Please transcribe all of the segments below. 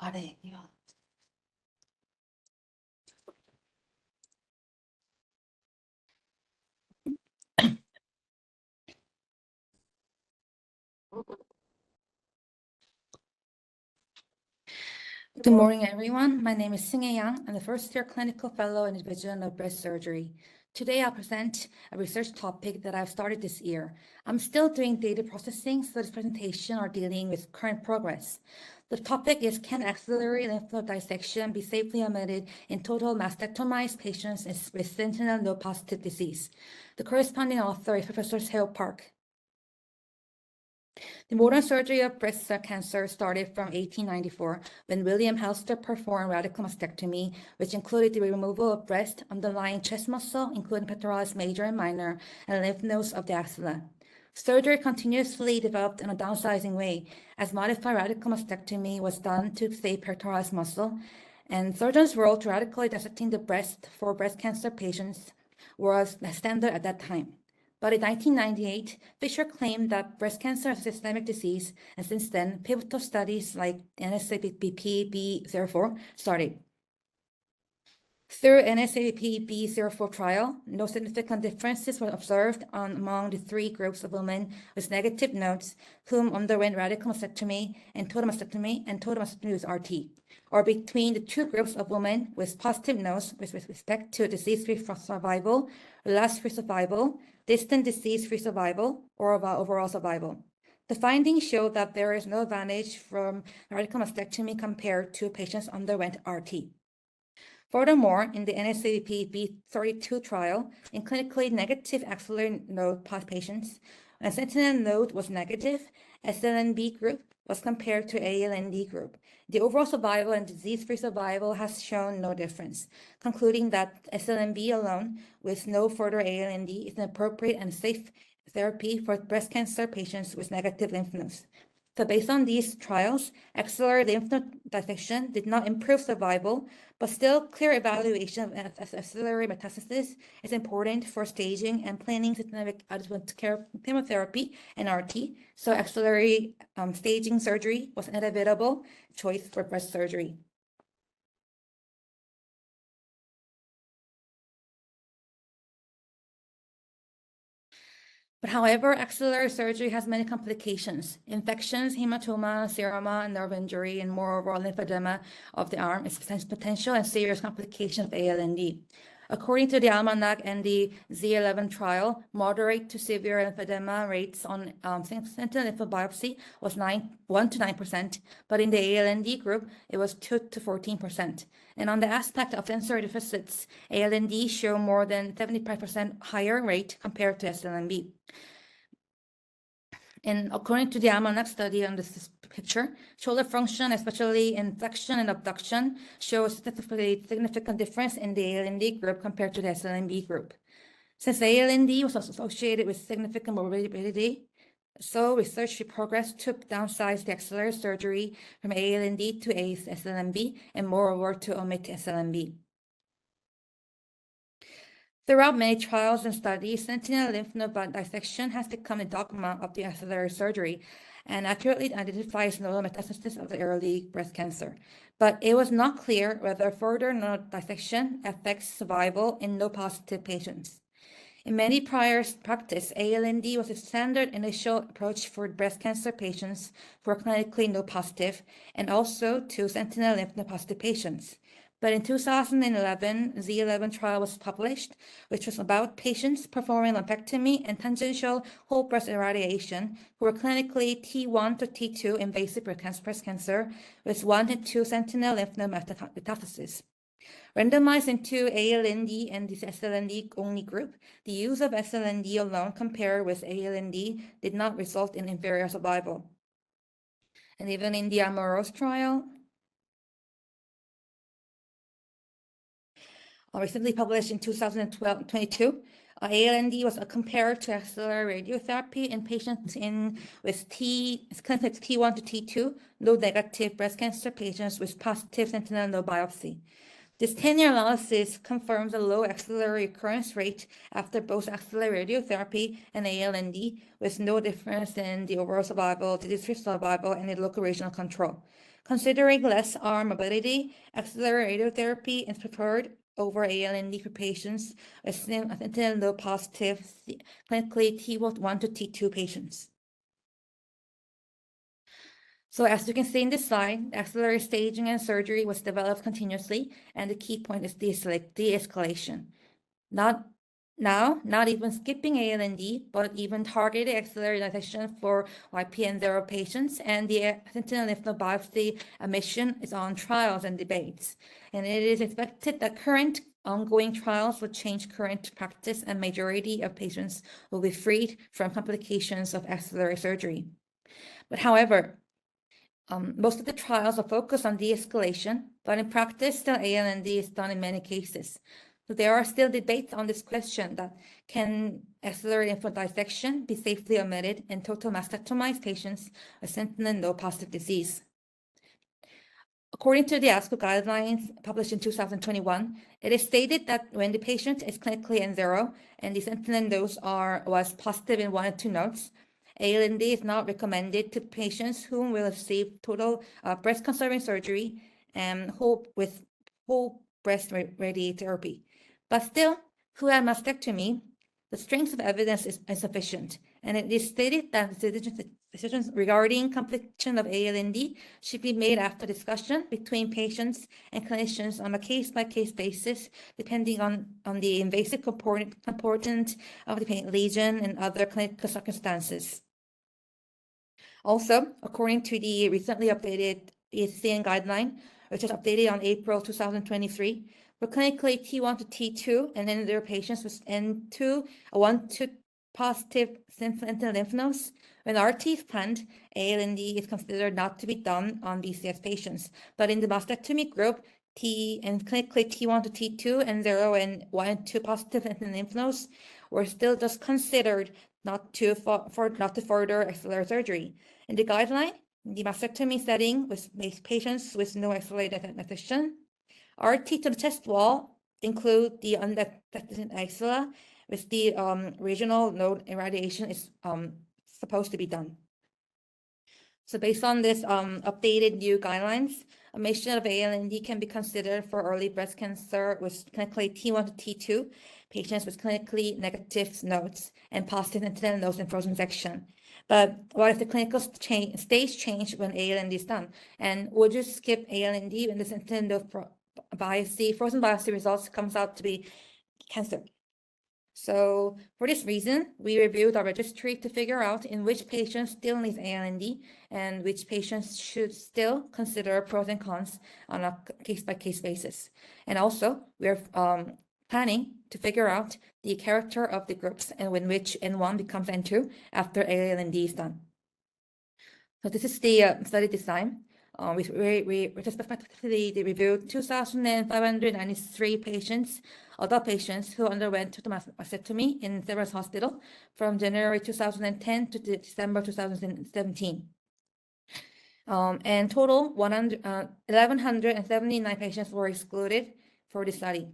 아래 이거. Good morning, everyone. My name is Singe Yang. I'm the first-year clinical fellow in the division of breast surgery. Today, I'll present a research topic that I've started this year. I'm still doing data processing, so this presentation are dealing with current progress. The topic is, can axillary lymph node dissection be safely omitted in total mastectomized patients with sentinel node positive disease? The corresponding author is Professor Seo Park. The modern surgery of breast cancer started from 1894 when William Halster performed radical mastectomy, which included the removal of breast, underlying chest muscle, including pectoralis major and minor, and lymph nodes of the axilla. Surgery continuously developed in a downsizing way, as modified radical mastectomy was done to save pectoralis muscle, and surgeons' role to radically dissecting the breast for breast cancer patients was standard at that time. But in 1998, Fisher claimed that breast cancer is a systemic disease, and since then, pivotal studies like NSABP-B04 started. Through NSABP-B04 trial, no significant differences were observed among the three groups of women with negative nodes whom underwent radical mastectomy and total mastectomy with RT, or between the two groups of women with positive nodes with respect to disease-free survival, relapse-free survival, distant disease-free survival, or overall survival. The findings show that there is no advantage from radical mastectomy compared to patients underwent RT. Furthermore, in the NSABP-B32 trial, in clinically negative axillary node patients, when sentinel node was negative, SLNB group was compared to ALND group. The overall survival and disease-free survival has shown no difference, concluding that SLNB alone with no further ALND is an appropriate and safe therapy for breast cancer patients with negative lymph nodes. So based on these trials, axillary lymph node dissection did not improve survival, but still clear evaluation of axillary metastasis is important for staging and planning systemic adjuvant chemotherapy and RT. So axillary staging surgery was an inevitable choice for breast surgery. But however, axillary surgery has many complications. Infections, hematoma, seroma, nerve injury, and moreover, lymphedema of the arm is potential and serious complication of ALND. According to the Almanac and the Z11 trial, moderate to severe lymphedema rates on sentinel lymph biopsy was 1 to 9%, but in the ALND group, it was 2 to 14%. And on the aspect of sensory deficits, ALND show more than 75% higher rate compared to SLNB. And according to the Almanac study on this picture, shoulder function, especially in flexion and abduction, shows statistically significant difference in the ALND group compared to the SLNB group. Since ALND was associated with significant morbidity, so research progressed to downsize the axillary surgery from ALND to SLNB and moreover to omit SLNB. Throughout many trials and studies, sentinel lymph node dissection has become a dogma of the axillary surgery and accurately identifies nodal metastasis of the early breast cancer. But it was not clear whether further node dissection affects survival in node-positive patients. In many prior practice, ALND was a standard initial approach for breast cancer patients who are clinically node-positive and also to sentinel lymph node-positive patients. But in 2011, Z11 trial was published, which was about patients performing lumpectomy and tangential whole breast irradiation who were clinically T1 to T2 invasive breast cancer with 1 to 2 sentinel lymph node metastasis. Randomized into ALND and the SLND only group, the use of SLND alone compared with ALND did not result in inferior survival. And even in the AMAROS trial, recently published in 2022, ALND was compared to axillary radiotherapy in patients with T1 to T2 node negative breast cancer patients with positive sentinel node biopsy. This 10-year analysis confirms a low axillary recurrence rate after both axillary radiotherapy and ALND, with no difference in the overall survival, disease-free survival, and the local regional control. Considering less arm mobility, axillary radiotherapy is preferred over ALND for patients with sentinel node positive, clinically T1 to T2 patients. So as you can see in this slide, axillary staging and surgery was developed continuously, and the key point is de-escalation. Not even skipping ALND, but even targeted axillary dissection for YPN0 patients, and the sentinel lymph node biopsy admission is on trials and debates. And it is expected that current ongoing trials will change current practice, and majority of patients will be freed from complications of axillary surgery. But however, most of the trials are focused on de-escalation, but in practice, still ALND is done in many cases. So there are still debates on this question that can axillary lymph node dissection be safely omitted in total mastectomized patients with sentinel node positive disease. According to the ASCO guidelines published in 2021, it is stated that when the patient is clinically N0 and the sentinel nodes was positive in 1 or 2 nodes, ALND is not recommended to patients who will receive total breast conserving surgery and whole breast radiotherapy. But still, who had mastectomy, the strength of evidence is insufficient, and it is stated that decisions regarding completion of ALND should be made after discussion between patients and clinicians on a case-by-case basis, depending on the invasive component of the lesion and other clinical circumstances. Also, according to the recently updated ESCN guideline, which was updated on April 2023, for clinically T1 to T2 and then there are patients with N1 to positive sentinel lymph nodes, when RT is planned, ALND is considered not to be done on BCS patients. But in the mastectomy group, clinically T1 to T2 and 0 and 1 and 2 positive sentinel lymph nodes were still just considered not to further axillary surgery. In the guideline, the mastectomy setting with patients with no axillary dissection, RT to the chest wall include the undetected axilla with the regional node irradiation is supposed to be done. So based on this updated new guidelines, omission of ALND can be considered for early breast cancer with clinically T1 to T2 patients with clinically negative nodes and positive sentinel nodes in frozen section. But what if the clinical stage change when ALND is done? And would you skip ALND when the sentinel node frozen biopsy results comes out to be cancer? So for this reason, we reviewed our registry to figure out in which patients still need ALND and which patients should still consider pros and cons on a case-by-case basis. And also, we're planning to figure out the character of the groups and when which N1 becomes N2 after ALND is done. So this is the study design. We retrospectively reviewed 2,593 patients, adult patients who underwent mastectomy in Severance Hospital from January 2010 to December 2017. And total 1,179 patients were excluded for the study.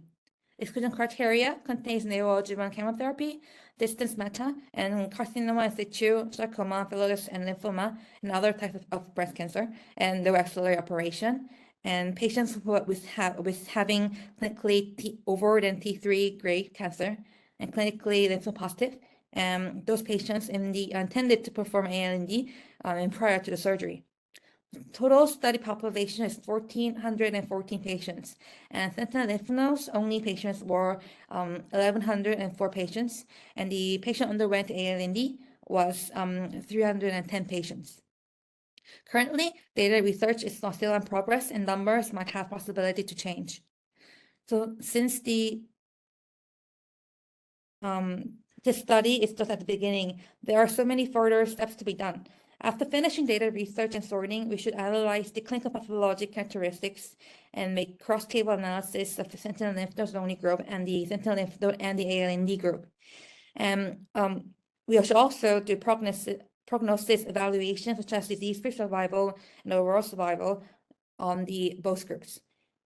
Exclusion criteria contains neoadjuvant chemotherapy, distance meta, and carcinoma in situ, sarcoma, phyllodes, and lymphoma, and other types of breast cancer, and no axillary operation. And patients with having clinically over than T3 grade cancer and clinically lymphopositive, those patients intended to perform ALND prior to the surgery. Total study population is 1,414 patients, and sentinel lymph nodes only patients were 1,104 patients, and the patient underwent ALND was 310 patients. Currently, data research is still in progress, and numbers might have possibility to change. So since this study is just at the beginning, there are so many further steps to be done. After finishing data research and sorting, we should analyze the clinical pathologic characteristics and make cross-table analysis of the sentinel lymph nodes only group and the sentinel lymph node and the ALND group. And we should also do prognosis evaluation, such as disease-free survival and overall survival on both groups.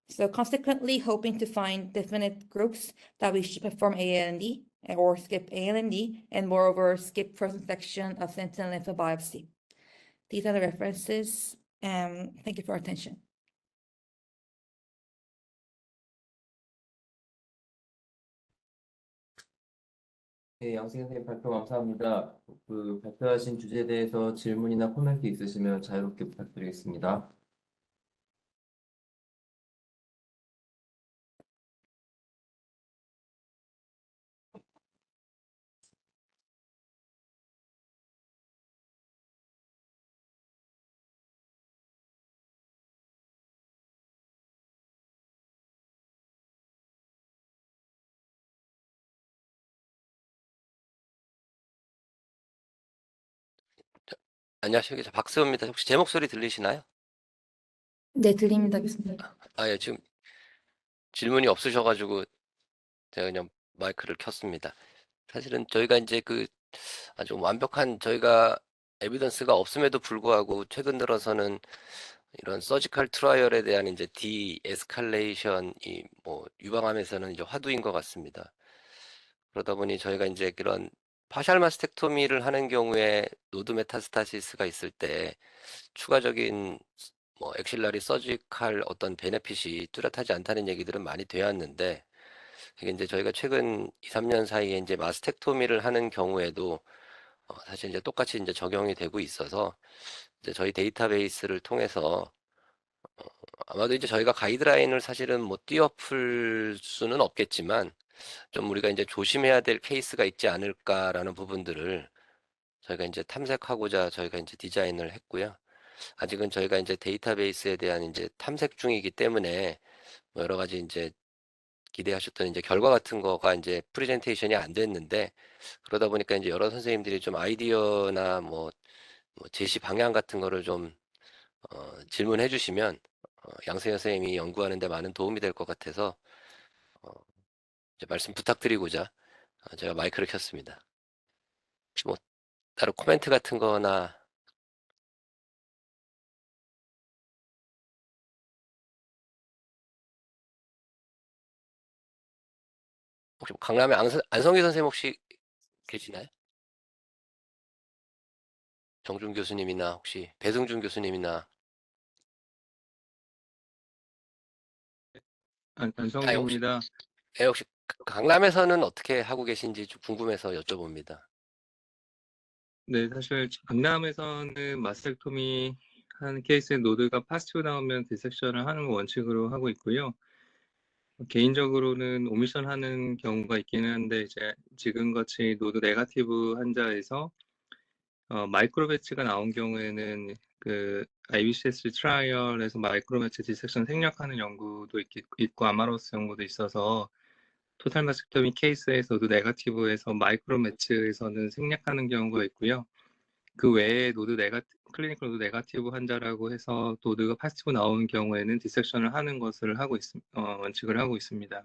So consequently, hoping to find definite groups that we should perform ALND or skip ALND, and moreover, skip frozen section of sentinel lymph node biopsy. These are the references Thank you for your attention. 네, 양승현 선생님 발표 감사합니다. 그 발표하신 주제에 대해서 질문이나 코멘트 있으시면 자유롭게 부탁드리겠습니다. 안녕하십니까. 박수호입니다. 혹시 제 목소리 들리시나요? 네, 들립니다, 교수님. 예, 지금 질문이 없으셔가지고 제가 그냥 마이크를 켰습니다. 사실은 저희가 이제 아주 완벽한 저희가 에비던스가 없음에도 불구하고 최근 들어서는 이런 서지컬 트라이얼에 대한 이제 디에스컬레이션이 뭐 유방암에서는 이제 화두인 것 같습니다. 그러다 보니 저희가 이제 그런 파샬 마스텍토미를 하는 경우에 노드 메타스타시스가 있을 때 추가적인 뭐 엑실러리 서지컬 어떤 베네핏이 뚜렷하지 않다는 얘기들은 많이 되었는데, 이게 이제 저희가 최근 2, 3년 사이에 이제 마스텍토미를 하는 경우에도 사실 이제 똑같이 이제 적용이 되고 있어서 이제 저희 데이터베이스를 통해서 아마도 이제 저희가 가이드라인을 사실은 뭐 띄어풀 수는 없겠지만 좀 우리가 이제 조심해야 될 케이스가 있지 않을까라는 부분들을 저희가 이제 탐색하고자 저희가 이제 디자인을 했고요. 아직은 저희가 이제 데이터베이스에 대한 이제 탐색 중이기 때문에 뭐 여러 가지 이제 기대하셨던 이제 결과 같은 거가 이제 프레젠테이션이 안 됐는데, 그러다 보니까 이제 여러 선생님들이 좀 아이디어나 뭐 제시 방향 같은 거를 좀 질문해 주시면 양승현 선생님이 연구하는 데 많은 도움이 될 것 같아서 어, 이제 말씀 부탁드리고자 제가 마이크를 켰습니다. 혹시 뭐 따로 코멘트 같은 거나 혹시 뭐 강남의 안성기 선생님 혹시 계시나요? 정준 교수님이나 혹시 배승준 교수님이나 혹시 안성기입니다. 혹시 강남에서는 어떻게 하고 계신지 좀 궁금해서 여쭤봅니다. 네, 사실 강남에서는 마스텍토미 한 케이스의 노드가 파스티브 나오면 디섹션을 하는 거 원칙으로 하고 있고요. 개인적으로는 오미션 하는 경우가 있기는 한데 이제 지금같이 노드 네거티브 환자에서 마이크로 배치가 나온 경우에는 그 IBCS 트라이얼에서 마이크로 배치 디섹션 생략하는 연구도 있고 아마로스 연구도 있어서 토탈 마스텍토미 케이스에서도 네거티브에서 마이크로 매치에서는 생략하는 경우가 있고요. 그 외에 클리니컬 노드 네거티브 환자라고 해서 노드가 파지티브 나오는 경우에는 디섹션을 하는 것을 원칙을 하고 있습니다.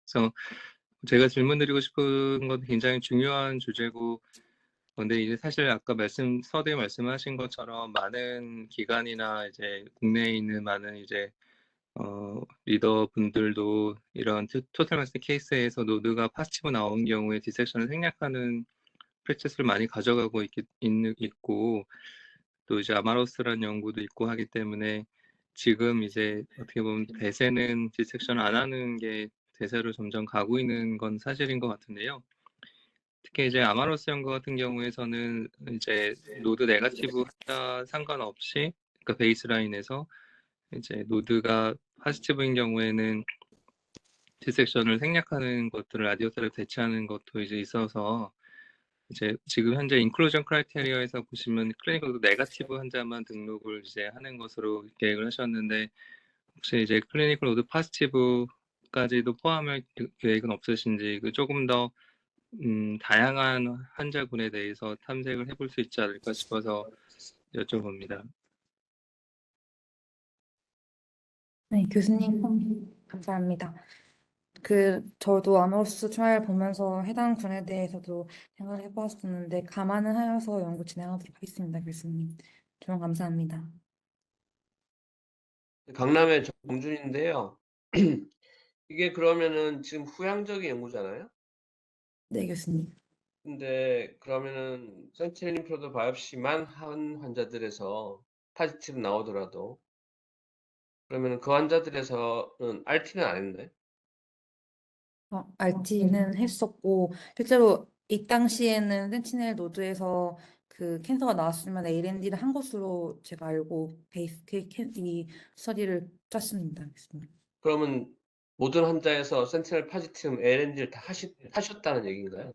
그래서 제가 질문드리고 싶은 건 굉장히 중요한 주제고, 근데 이제 사실 아까 서두에 말씀하신 것처럼 많은 기관이나 이제 국내에 있는 많은 이제 리더분들도 이런 토탈 마스 케이스에서 노드가 파지티브 나온 경우에 디섹션을 생략하는 프랙티스를 많이 가져가고 있고, 또 이제 아마로스라는 연구도 있고 하기 때문에 지금 이제 어떻게 보면 대세는 디섹션 안 하는 게 대세로 점점 가고 있는 건 사실인 것 같은데요. 특히 이제 아마로스 연구 같은 경우에서는 이제 노드 네거티브 환자 상관없이 그러니까 베이스라인에서 이제 노드가 파지티브인 경우에는 디섹션을 생략하는 것들을 라디오 테라피 대체하는 것도 이제 있어서 이제 지금 현재 인클루전 크라이테리어에서 보시면 클리니컬 네거티브 환자만 등록을 이제 하는 것으로 계획을 하셨는데 혹시 이제 클리니컬 로드 파지티브까지도 포함할 계획은 없으신지 조금 더 다양한 환자군에 대해서 탐색을 해볼 수 있지 않을까 싶어서 여쭤봅니다. 네, 교수님, 감사합니다. 저도 아모스 트라이얼 보면서 해당 군에 대해서도 생각을 해보았었는데, 감안을 하여서 연구 진행하도록 하겠습니다, 교수님. 조언 감사합니다. 강남의 정준인데요. 이게 그러면은 지금 후양적인 연구잖아요. 네, 교수님. 근데 그러면은 센티닐 프로도 바이옵시만 한 환자들에서 파지티브 나오더라도 그러면 그 환자들에서는 RT는 안 했나요? RT는 했었고, 실제로 이 당시에는 센티넬 노드에서 그 캔서가 나왔으면 ALND를 한 것으로 제가 알고 이 스터디를 짰습니다. 그러면 모든 환자에서 센티넬 파지티브 LND를 다 하셨다는 얘기인가요?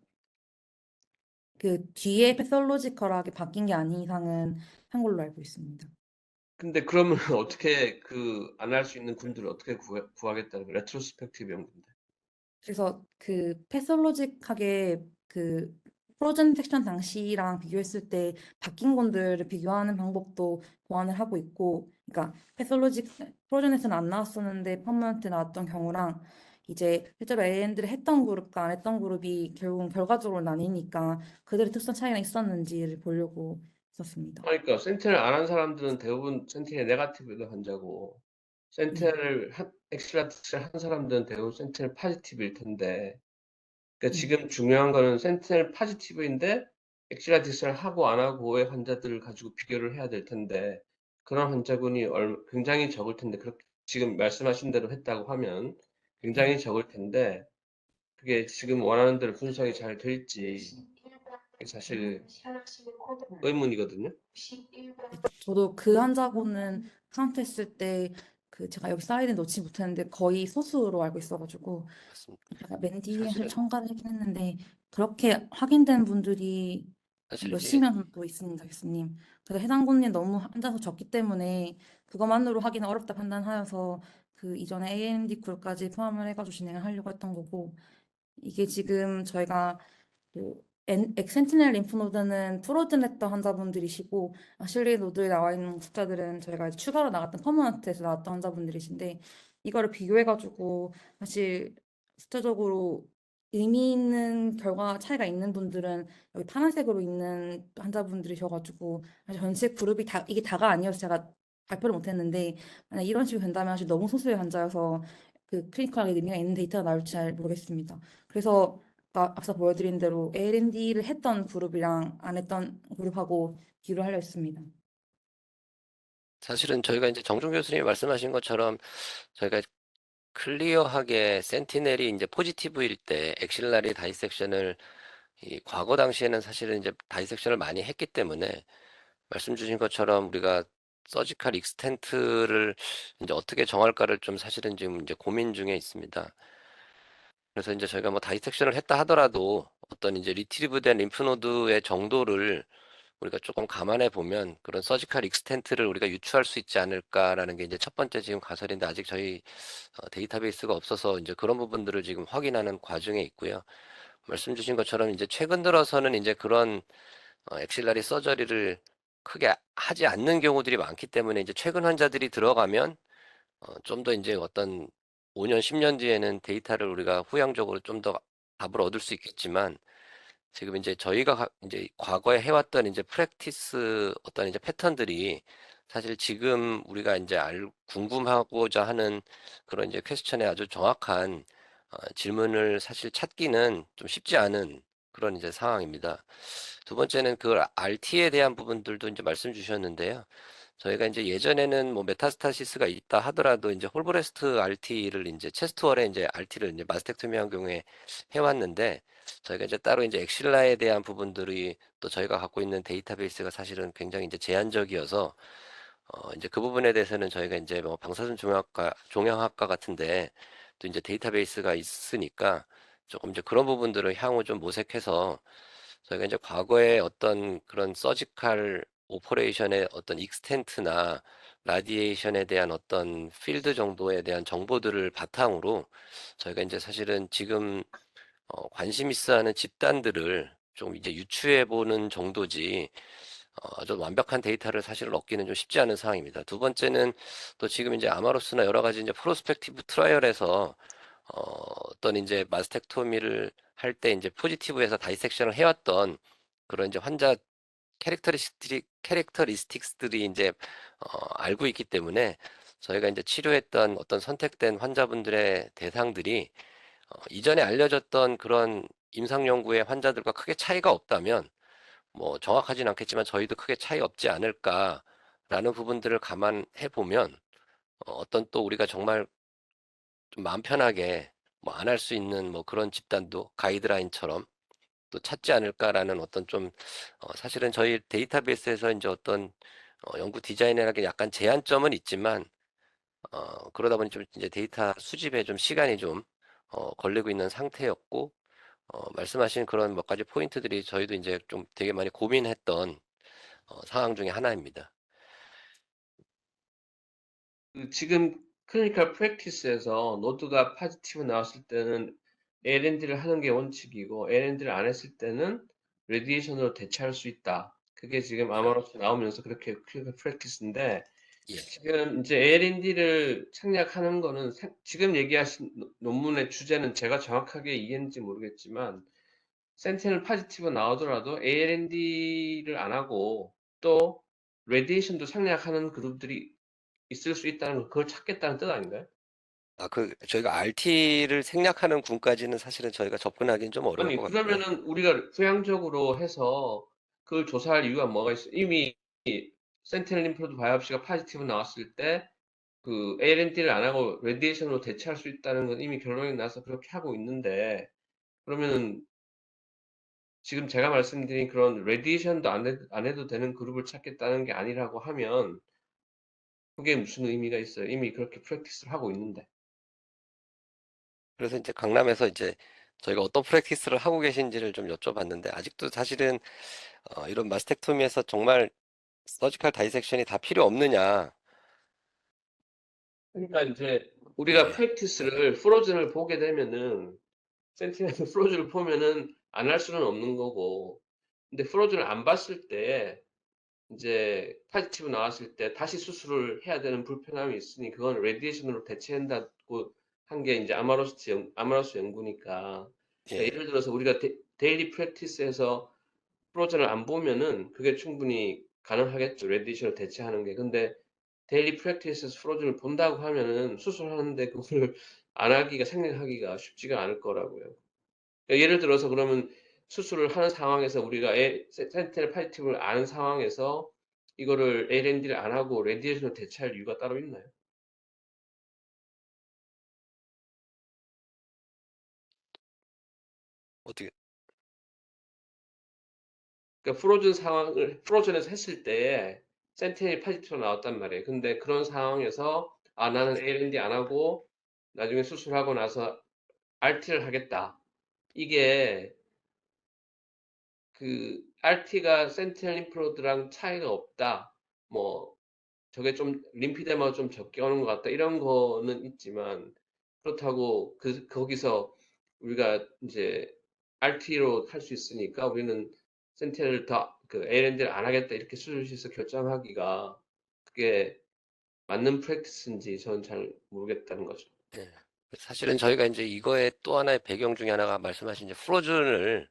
그 뒤에 패솔로지컬하게 바뀐 게 아닌 이상은 한 걸로 알고 있습니다. 근데 그러면 어떻게 그 안 할 수 있는 군들을 어떻게 구하겠다는 거예요? 레트로스펙티브 연구인데. 그래서 그 패솔로직하게 그 프로전 섹션 당시랑 비교했을 때 바뀐 건들을 비교하는 방법도 고안을 하고 있고, 그러니까 패솔로직 프로전에서는 안 나왔었는데 퍼머넌트 나왔던 경우랑 이제 실제로 AND를 했던 그룹과 안 했던 그룹이 결국은 결과적으로 나뉘니까 그들의 특성 차이가 있었는지를 보려고 했었습니다. 그러니까 센티넬 안 한 사람들은 대부분 센티넬 네거티브 환자고 센티넬 엑실라티스를 한 사람들은 대부분 센티넬 파지티브일 텐데 그러니까 지금 중요한 거는 센티넬 파지티브인데 엑실라티스를 하고 안 하고의 환자들을 가지고 비교를 해야 될 텐데 그런 환자군이 굉장히 적을 텐데 그렇게 지금 말씀하신 대로 했다고 하면 굉장히 적을 텐데 그게 지금 원하는 대로 분석이 잘 될지 사실 의문이거든요. 저도 그 환자분은 카운트했을 때 그 제가 여기 슬라이드 놓지 못했는데 거의 소수로 알고 있어가지고 맞습니다. 제가 맨디에 사실은 첨가를 하긴 했는데 그렇게 확인된 분들이 사실 몇십 이게 명 정도 있습니다, 교수님. 그래서 해당 군이 너무 환자수 적기 때문에 그것만으로 하기는 어렵다 판단하여서 그 이전에 AMD 쿨까지 포함을 해가지고 진행을 하려고 했던 거고 이게 지금 저희가 그 엑센티넬 림프노드는 프로즌했던 환자분들이시고 아실리 노드에 나와 있는 숫자들은 저희가 추가로 나갔던 퍼머넌트에서 나왔던 환자분들이신데 이거를 비교해가지고 사실 숫자적으로 의미 있는 결과 차이가 있는 분들은 여기 파란색으로 있는 환자분들이셔가지고 사실 전체 그룹이 다 이게 다가 아니어서 제가 발표를 못했는데 만약 이런 식으로 된다면 사실 너무 소수의 환자여서 그 클리니컬하게 의미가 있는 데이터가 나올지 잘 모르겠습니다. 그래서 아까 앞서 보여드린 대로 L&D를 했던 그룹이랑 안 했던 그룹하고 비교를 하려 했습니다. 사실은 저희가 이제 정준 교수님이 말씀하신 것처럼 저희가 클리어하게 센티넬이 이제 포지티브일 때 엑실라리 다이섹션을 이 과거 당시에는 사실은 이제 다이섹션을 많이 했기 때문에 말씀 주신 것처럼 우리가 서지컬 익스텐트를 이제 어떻게 정할까를 좀 사실은 지금 이제 고민 중에 있습니다. 그래서 이제 저희가 뭐 다이섹션을 했다 하더라도 어떤 이제 리트리브된 림프노드의 정도를 우리가 조금 감안해 보면 그런 서지컬 익스텐트를 우리가 유추할 수 있지 않을까라는 게 이제 첫 번째 지금 가설인데 아직 저희 데이터베이스가 없어서 이제 그런 부분들을 지금 확인하는 과정에 있고요. 말씀 주신 것처럼 이제 최근 들어서는 이제 그런 엑실라리 서저리를 크게 하지 않는 경우들이 많기 때문에 이제 최근 환자들이 들어가면 좀 더 이제 어떤 5년, 10년 뒤에는 데이터를 우리가 후향적으로 좀 더 답을 얻을 수 있겠지만 지금 이제 저희가 이제 과거에 해왔던 이제 프랙티스 어떤 이제 패턴들이 사실 지금 우리가 이제 궁금하고자 하는 그런 이제 퀘스천에 아주 정확한 질문을 사실 찾기는 좀 쉽지 않은 그런 이제 상황입니다. 두 번째는 그 RT에 대한 부분들도 이제 말씀 주셨는데요. 저희가 이제 예전에는 뭐 메타스타시스가 있다 하더라도 이제 홀브레스트 RT를 이제 체스트월에 이제 RT를 이제 마스텍토미한 경우에 해왔는데 저희가 이제 따로 이제 엑실라에 대한 부분들이 또 저희가 갖고 있는 데이터베이스가 사실은 굉장히 이제 제한적이어서 이제 그 부분에 대해서는 저희가 이제 뭐 방사선 종양학과 같은데 또 이제 데이터베이스가 있으니까 조금 이제 그런 부분들을 향후 좀 모색해서 저희가 이제 과거에 어떤 그런 서지컬 오퍼레이션의 어떤 익스텐트나 라디에이션에 대한 어떤 필드 정도에 대한 정보들을 바탕으로 저희가 이제 사실은 지금 관심 있어 하는 집단들을 좀 이제 유추해 보는 정도지 좀 완벽한 데이터를 사실은 얻기는 좀 쉽지 않은 상황입니다. 두 번째는 또 지금 이제 아마로스나 여러 가지 이제 프로스펙티브 트라이얼에서 어떤 이제 마스텍토미를 할 때 이제 포지티브에서 다이섹션을 해왔던 그런 이제 환자 캐릭터리스틱스들이 이제 알고 있기 때문에 저희가 이제 치료했던 어떤 선택된 환자분들의 대상들이 이전에 알려졌던 그런 임상 연구의 환자들과 크게 차이가 없다면 뭐 정확하진 않겠지만 저희도 크게 차이 없지 않을까라는 라는 부분들을 감안해 보면 어떤 또 우리가 정말 좀 마음 편하게 뭐 안 할 수 있는 뭐 그런 집단도 가이드라인처럼 또 찾지 않을까라는 어떤 좀 사실은 저희 데이터베이스에서 이제 어떤 연구 디자인이라는 약간 제한점은 있지만 그러다 보니 좀 이제 데이터 수집에 좀 시간이 좀 걸리고 있는 상태였고 말씀하신 그런 몇 가지 포인트들이 저희도 이제 좀 되게 많이 고민했던 상황 중에 하나입니다. 그 지금 클리니컬 프랙티스에서 노드가 포지티브 나왔을 때는 L&D를 하는 게 원칙이고 L&D를 안 했을 때는 레디에이션으로 대체할 수 있다. 그게 지금 아마로스 나오면서 그렇게 클리니컬 프랙티스인데 예, 지금 이제 L&D를 생략하는 거는 지금 얘기하신 논문의 주제는 제가 정확하게 이해했는지 모르겠지만 센티넬 포지티브 나오더라도 L&D를 안 하고 또 레디에이션도 생략하는 그룹들이 있을 수 있다는 거, 그걸 찾겠다는 뜻 아닌가요? 저희가 RT를 생략하는 군까지는 사실은 저희가 접근하기는 좀 어려울 아니, 것 같고요. 그러면은 우리가 후양적으로 해서 그걸 조사할 이유가 뭐가 있어? 이미 센티넬 림프노드 바이옵시가 포지티브 나왔을 때 그 ALND를 안 하고 레디에이션으로 대체할 수 있다는 건 이미 결론이 나서 그렇게 하고 있는데 그러면은 지금 제가 말씀드린 그런 레디에이션도 안 해도 되는 그룹을 찾겠다는 게 아니라고 하면 그게 무슨 의미가 있어요? 이미 그렇게 프랙티스를 하고 있는데. 그래서 이제 강남에서 이제 저희가 어떤 프랙티스를 하고 계신지를 좀 여쭤봤는데 아직도 사실은 이런 마스텍토미에서 정말 서지컬 다이섹션이 다 필요 없느냐. 그러니까 이제 우리가 예, 프랙티스를 프로즌을 보게 되면은 센티넬 프로즌을 보면은 안 할 수는 없는 거고 근데 프로즌을 안 봤을 때 이제 포지티브 나왔을 때 다시 수술을 해야 되는 불편함이 있으니 그건 레디에이션으로 대체한다고 한 게 이제 아마로스 연구니까 그러니까 예, 예를 들어서 우리가 데일리 프랙티스에서 프로즌을 안 보면은 그게 충분히 가능하겠죠. 레디에이션을 대체하는 게. 근데 데일리 프랙티스에서 프로즌을 본다고 하면은 수술하는데 그걸 안 하기가 생략하기가 쉽지가 않을 거라고요. 그러니까 예를 들어서 그러면 수술을 하는 상황에서 우리가 센티넬 포지티브를 아는 상황에서 이거를 L&D를 안 하고 레디에이션을 대체할 이유가 따로 있나요? 어떻게 그러니까 프로즌에서 했을 때 센티넬 포지티브가 나왔단 말이에요. 근데 그런 상황에서 아 나는 L&D 안 하고 나중에 수술하고 나서 RT를 하겠다. 이게 그 RT가 센티넬 림프노드랑 차이가 없다. 뭐 저게 좀 림피데마가 좀 적게 오는 것 같다. 이런 거는 있지만 그렇다고 거기서 우리가 이제 RT로 할 수 있으니까 우리는 센티넬을 그 ALND를 안 하겠다 이렇게 수술실에서 결정하기가 그게 맞는 프랙티스인지 저는 잘 모르겠다는 거죠. 예. 사실은 저희가 이제 이거의 또 하나의 배경 중에 하나가 말씀하신 이제 프로즌을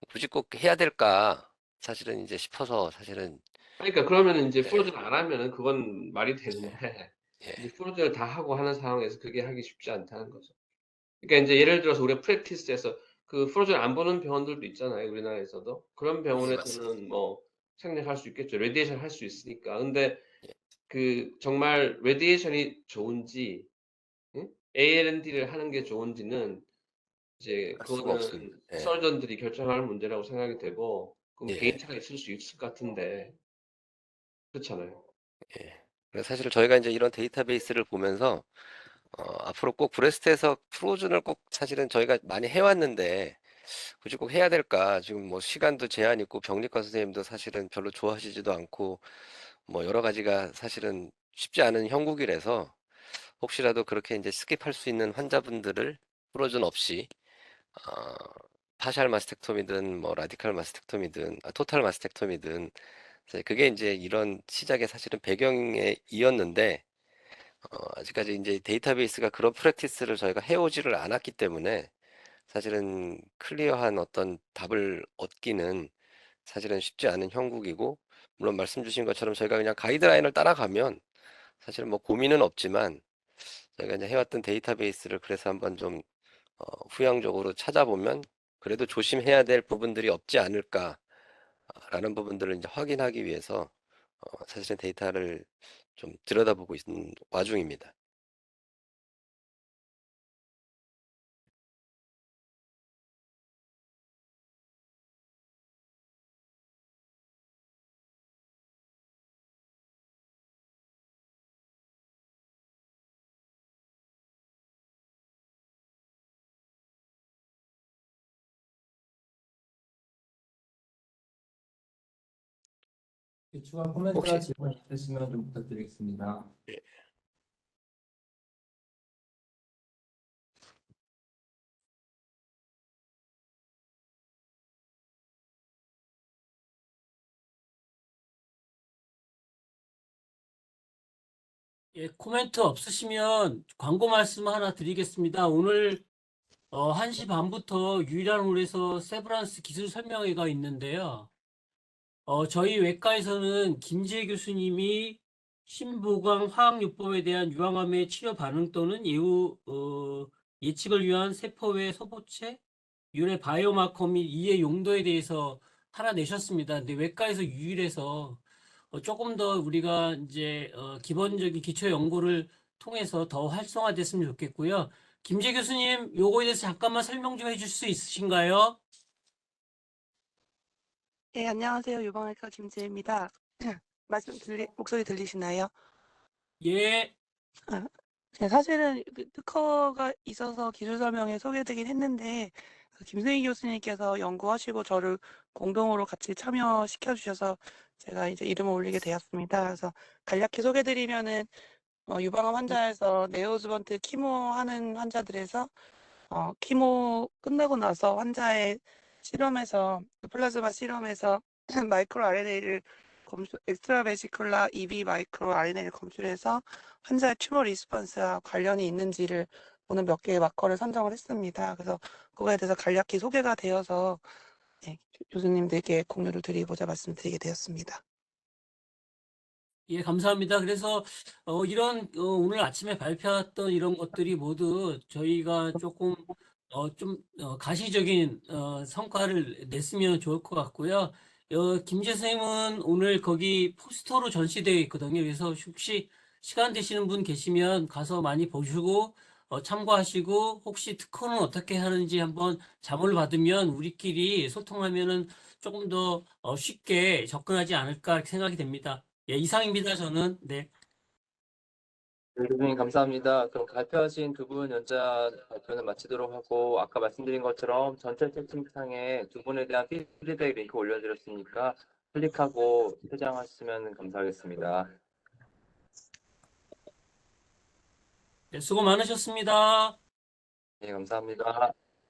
굳이 꼭 해야 될까 사실은 이제 싶어서 사실은 그러니까 그러면 이제 예, 프로즌 안 하면은 그건 말이 되는데 예, 이제 프로즌을 다 하고 하는 상황에서 그게 하기 쉽지 않다는 거죠. 그러니까 이제 예를 들어서 우리가 프랙티스에서 그 프로즌 안 보는 병원들도 있잖아요. 우리나라에서도. 그런 예, 맞습니다. 병원에서는 뭐 생략할 수 있겠죠. 레디에이션 할 수 있으니까. 근데 예, 그 정말 레디에이션이 좋은지 응? ALND를 하는 게 좋은지는 이제 알 수가 없습니다. 그거는 예, 서전들이 결정할 문제라고 생각이 되고 그건 예, 개인차가 있을 수 있을 것 같은데 그렇잖아요. 예. 그래서 사실 저희가 이제 이런 데이터베이스를 보면서 앞으로 꼭 브레스트에서 프로즌을 꼭 사실은 저희가 많이 해왔는데 굳이 꼭 해야 될까? 지금 뭐 시간도 제한 있고 병리과 선생님도 사실은 별로 좋아하시지도 않고 뭐 여러 가지가 사실은 쉽지 않은 형국이라서 혹시라도 그렇게 이제 스킵할 수 있는 환자분들을 프로즌 없이 어, 파샬 마스텍토미든 뭐 라디칼 마스텍토미든 토탈 마스텍토미든 그게 이제 이런 시작의 사실은 배경에 이었는데 아직까지 이제 데이터베이스가 그런 프랙티스를 저희가 해오지를 않았기 때문에 사실은 클리어한 어떤 답을 얻기는 사실은 쉽지 않은 형국이고 물론 말씀 주신 것처럼 저희가 그냥 가이드라인을 따라가면 사실은 뭐 고민은 없지만 저희가 이제 해왔던 데이터베이스를 그래서 한번 좀 후향적으로 찾아보면 그래도 조심해야 될 부분들이 없지 않을까라는 부분들을 이제 확인하기 위해서 사실은 데이터를 좀 들여다보고 있는 와중입니다. 추가 코멘트나 혹시 질문 있으시면 좀 부탁드리겠습니다. 예, 코멘트 없으시면 광고 말씀 하나 드리겠습니다. 오늘 1시 반부터 유일한 홀에서 세브란스 기술 설명회가 있는데요. 저희 외과에서는 김지혜 교수님이 심보강 화학요법에 대한 유황암의 치료 반응 또는 예측을 위한 세포외 소보체, 유래 바이오마커 및 이의 용도에 대해서 하나 내셨습니다. 근데 외과에서 유일해서 조금 더 우리가 이제 기본적인 기초 연구를 통해서 더 활성화됐으면 좋겠고요. 김재 교수님, 요거에 대해서 잠깐만 설명 좀 해줄 수 있으신가요? 네, 안녕하세요. 유방외과 김지혜입니다. 목소리 들리시나요? 예, 네, 사실은 그 특허가 있어서 기술 설명에 소개되긴 했는데, 김승희 교수님께서 연구하시고 저를 공동으로 같이 참여시켜 주셔서 제가 이제 이름을 올리게 되었습니다. 그래서 간략히 소개드리면은, 유방암 환자에서 네오즈번트 키모 하는 환자들에서 키모 끝나고 나서 환자의 실험에서 플라즈마 실험에서 마이크로 RNA를 엑스트라 베시클라 EB 마이크로 RNA를 검출해서 환자의 튜머 리스폰스와 관련이 있는지를 보는 몇 개의 마커를 선정을 했습니다. 그래서 그거에 대해서 간략히 소개가 되어서 네, 교수님들께 공유를 드리고자 말씀드리게 되었습니다. 예, 감사합니다. 그래서 이런 오늘 아침에 발표했던 이런 것들이 모두 저희가 조금 좀 가시적인 성과를 냈으면 좋을 것 같고요. 김재 선생님은 오늘 거기 포스터로 전시되어 있거든요. 그래서 혹시 시간 되시는 분 계시면 가서 많이 보시고 참고하시고 혹시 특허는 어떻게 하는지 한번 자문을 받으면 우리끼리 소통하면은 조금 더 쉽게 접근하지 않을까 생각이 됩니다. 예, 이상입니다, 저는. 네. 네, 교수님 감사합니다. 그럼 발표하신 두 분 연자 발표는 마치도록 하고 아까 말씀드린 것처럼 전체 채팅창에 두 분에 대한 피드백 링크 올려드렸으니까 클릭하고 퇴장하시면 감사하겠습니다. 네, 수고 많으셨습니다. 네, 감사합니다.